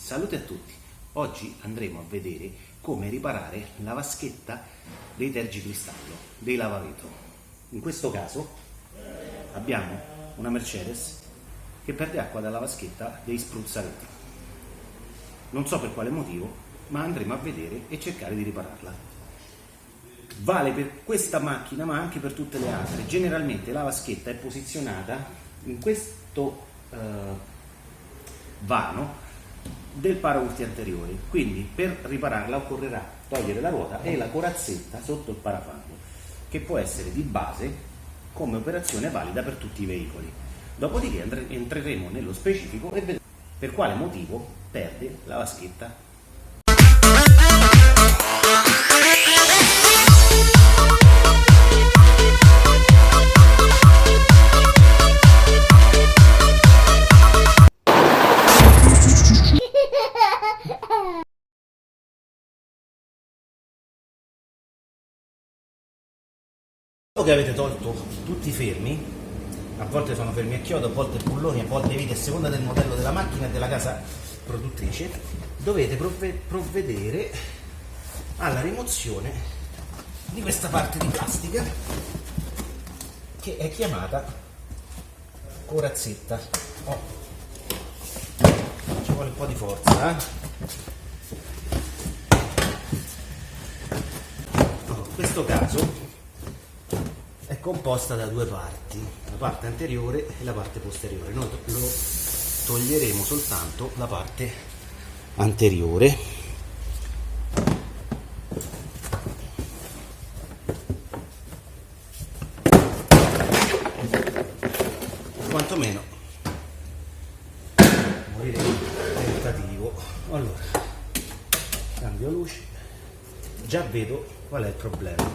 Salute a tutti! Oggi andremo a vedere come riparare la vaschetta dei tergicristallo, dei lavavetro. In questo caso abbiamo una Mercedes che perde acqua dalla vaschetta dei spruzzavetro. Non so per quale motivo, ma andremo a vedere e cercare di ripararla. Vale per questa macchina ma anche per tutte le altre. Generalmente la vaschetta è posizionata in questo vano del paraurti anteriore, quindi per ripararla occorrerà togliere la ruota e la corazzetta sotto il parafango, che può essere di base come operazione valida per tutti i veicoli. Dopodiché entreremo nello specifico e vedremo per quale motivo perde la vaschetta. Dopo che avete tolto tutti i fermi, a volte sono fermi a chiodo, a volte bulloni, a volte viti, a seconda del modello della macchina e della casa produttrice, dovete provvedere alla rimozione di questa parte di plastica che è chiamata corazzetta. Ci vuole un po' di forza, In questo caso è composta da due parti, la parte anteriore e la parte posteriore. Noi lo toglieremo soltanto la parte anteriore. Quantomeno morire il tentativo. Allora, cambio luce, già vedo qual è il problema,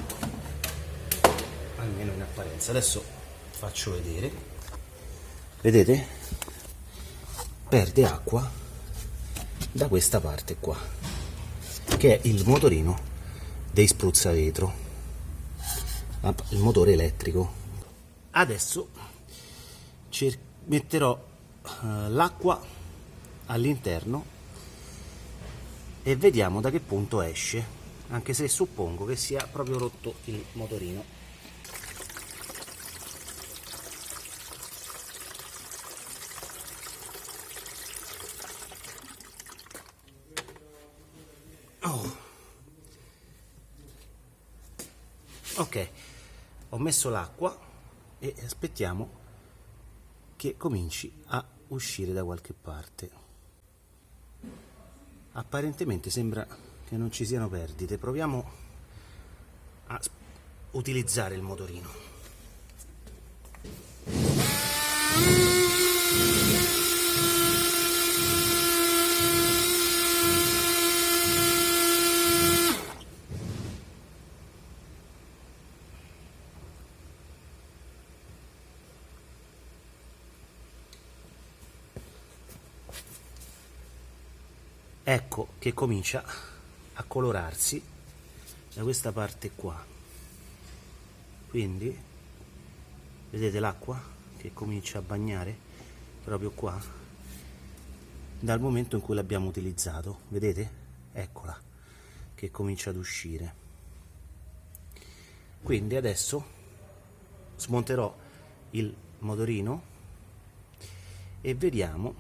almeno in apparenza. Adesso faccio vedere. Vedete? Perde acqua da questa parte qua, che è il motorino dei spruzzavetro, il motore elettrico. Adesso metterò l'acqua all'interno e vediamo da che punto esce, anche se suppongo che sia proprio rotto il motorino. Ok, ho messo l'acqua e aspettiamo che cominci a uscire da qualche parte. Apparentemente sembra che non ci siano perdite. Proviamo a utilizzare il motorino. Ecco che comincia a colorarsi da questa parte qua, quindi vedete l'acqua che comincia a bagnare proprio qua dal momento in cui l'abbiamo utilizzato. Vedete? Eccola che comincia ad uscire. Quindi adesso smonterò il motorino e vediamo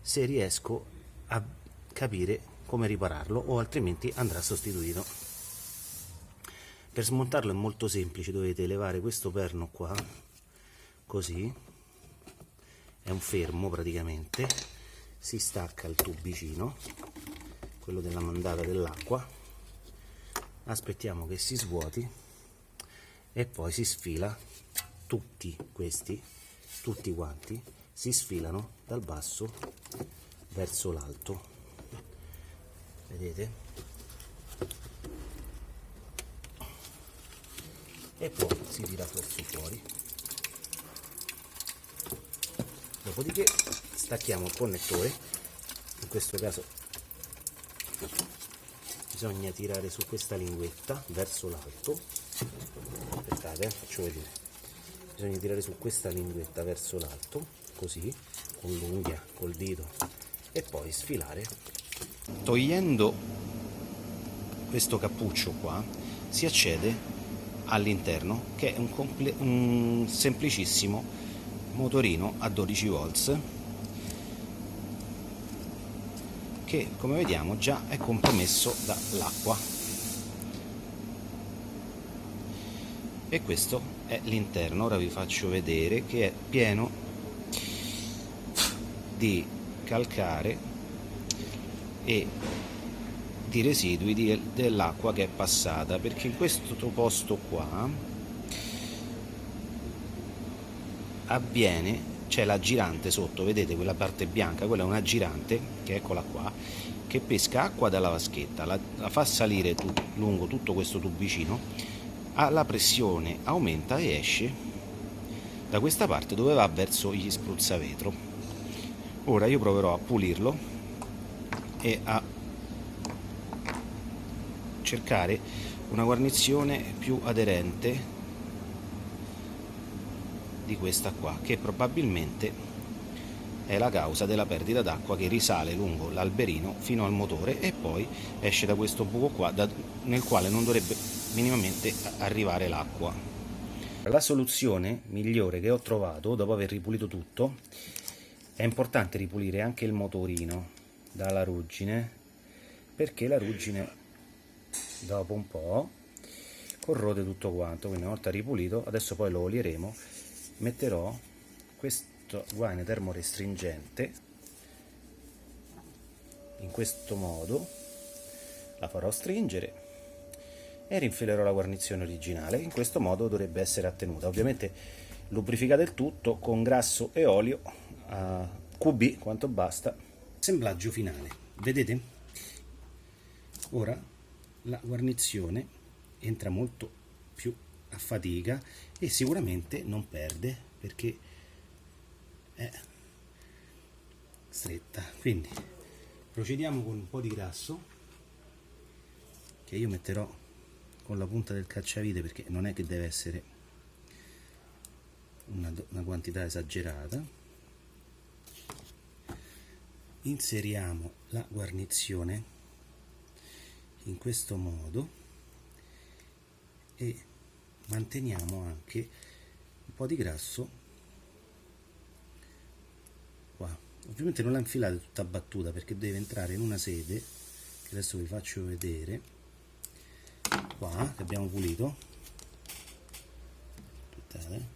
se riesco a capire come ripararlo, o altrimenti andrà sostituito. Per smontarlo è molto semplice, dovete levare questo perno qua, così, è un fermo praticamente, si stacca il tubicino, quello della mandata dell'acqua, aspettiamo che si svuoti e poi si sfila tutti quanti si sfilano dal basso verso l'alto, vedete? E poi si tira verso fuori. Dopodiché stacchiamo il connettore. In questo caso bisogna tirare su questa linguetta verso l'alto. Aspettate, faccio vedere. Bisogna tirare su questa linguetta verso l'alto, così, con l'unghia, col dito, e poi sfilare. Togliendo questo cappuccio qua si accede all'interno, che è un semplicissimo motorino a 12 volts che, come vediamo, già è compromesso dall'acqua. E questo è l'interno. Ora vi faccio vedere che è pieno di calcare e di residui dell'acqua che è passata, perché in questo posto qua avviene, c'è la girante sotto, vedete quella parte bianca, quella è una girante che eccola qua, che pesca acqua dalla vaschetta, la fa salire lungo tutto questo tubicino, la pressione aumenta e esce da questa parte dove va verso gli spruzzavetro. Ora io proverò a pulirlo e a cercare una guarnizione più aderente di questa qua, che probabilmente è la causa della perdita d'acqua che risale lungo l'alberino fino al motore e poi esce da questo buco qua nel quale non dovrebbe minimamente arrivare l'acqua. La soluzione migliore che ho trovato dopo aver ripulito tutto, è importante ripulire anche il motorino dalla ruggine, perché la ruggine dopo un po' corrode tutto quanto. Quindi una volta ripulito, adesso poi lo olieremo, metterò questo guaine termorestringente in questo modo, la farò stringere e rinfilerò la guarnizione originale. In questo modo dovrebbe essere attenuta. Ovviamente lubrificate il tutto con grasso e olio a QB quanto basta. Assemblaggio finale, vedete? Ora la guarnizione entra molto più a fatica e sicuramente non perde perché è stretta. Quindi procediamo con un po' di grasso che io metterò con la punta del cacciavite, perché non è che deve essere una quantità esagerata. Inseriamo la guarnizione in questo modo e manteniamo anche un po' di grasso qua. Ovviamente non la infilate tutta battuta perché deve entrare in una sede che adesso vi faccio vedere qua, che abbiamo pulito. Aspettate.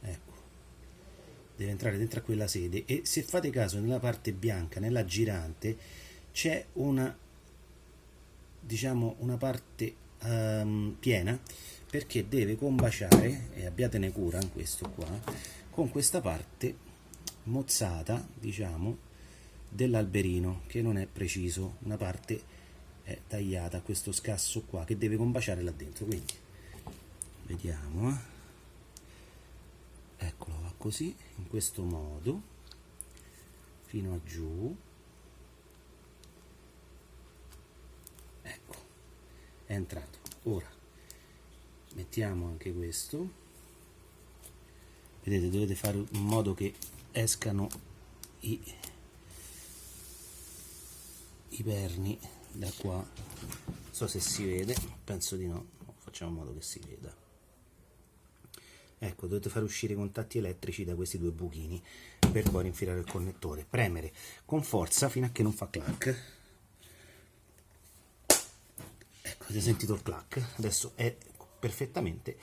Ecco, deve entrare dentro a quella sede e se fate caso nella parte bianca, nella girante, c'è una, diciamo, una parte piena, perché deve combaciare, e abbiatene cura in questo qua, con questa parte mozzata, diciamo, dell'alberino, che non è preciso, una parte è tagliata a questo scasso qua che deve combaciare là dentro. Quindi vediamo, eccolo, va così, in questo modo fino a giù. Ecco, è entrato. Ora mettiamo anche questo, vedete, dovete fare in modo che escano i perni da qua. Non so se si vede, penso di no, facciamo in modo che si veda. Ecco, dovete far uscire i contatti elettrici da questi due buchini per poi rinfilare il connettore, premere con forza fino a che non fa clac. Ecco, avete sentito il clac, adesso è perfettamente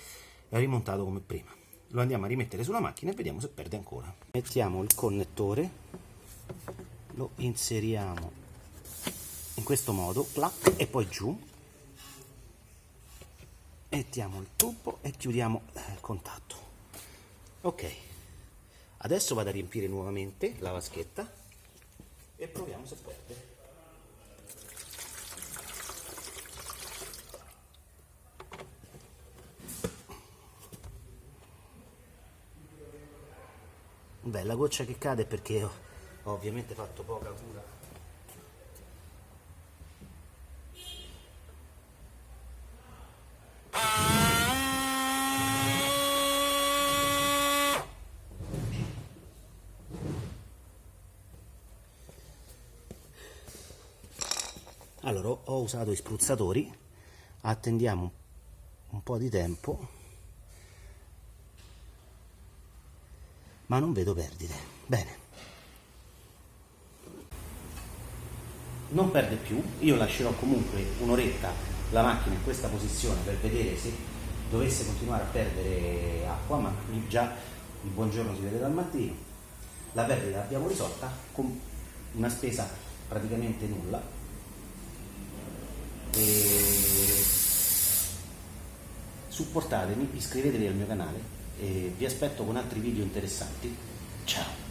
rimontato come prima. Lo andiamo a rimettere sulla macchina e vediamo se perde ancora. Mettiamo il connettore, lo inseriamo in questo modo, clac, e poi giù, mettiamo il tubo e chiudiamo il contatto. Ok, adesso vado a riempire nuovamente la vaschetta e proviamo se perde. Beh, la goccia che cade è perché ho ovviamente fatto poca cura. Allora, ho usato i spruzzatori, attendiamo un po' di tempo, ma non vedo perdite. Bene, non perde più, io lascerò comunque un'oretta la macchina in questa posizione per vedere se dovesse continuare a perdere acqua, ma già il buongiorno si vede dal mattino. La perdita l'abbiamo risolta con una spesa praticamente nulla. E supportatemi, iscrivetevi al mio canale e vi aspetto con altri video interessanti. Ciao!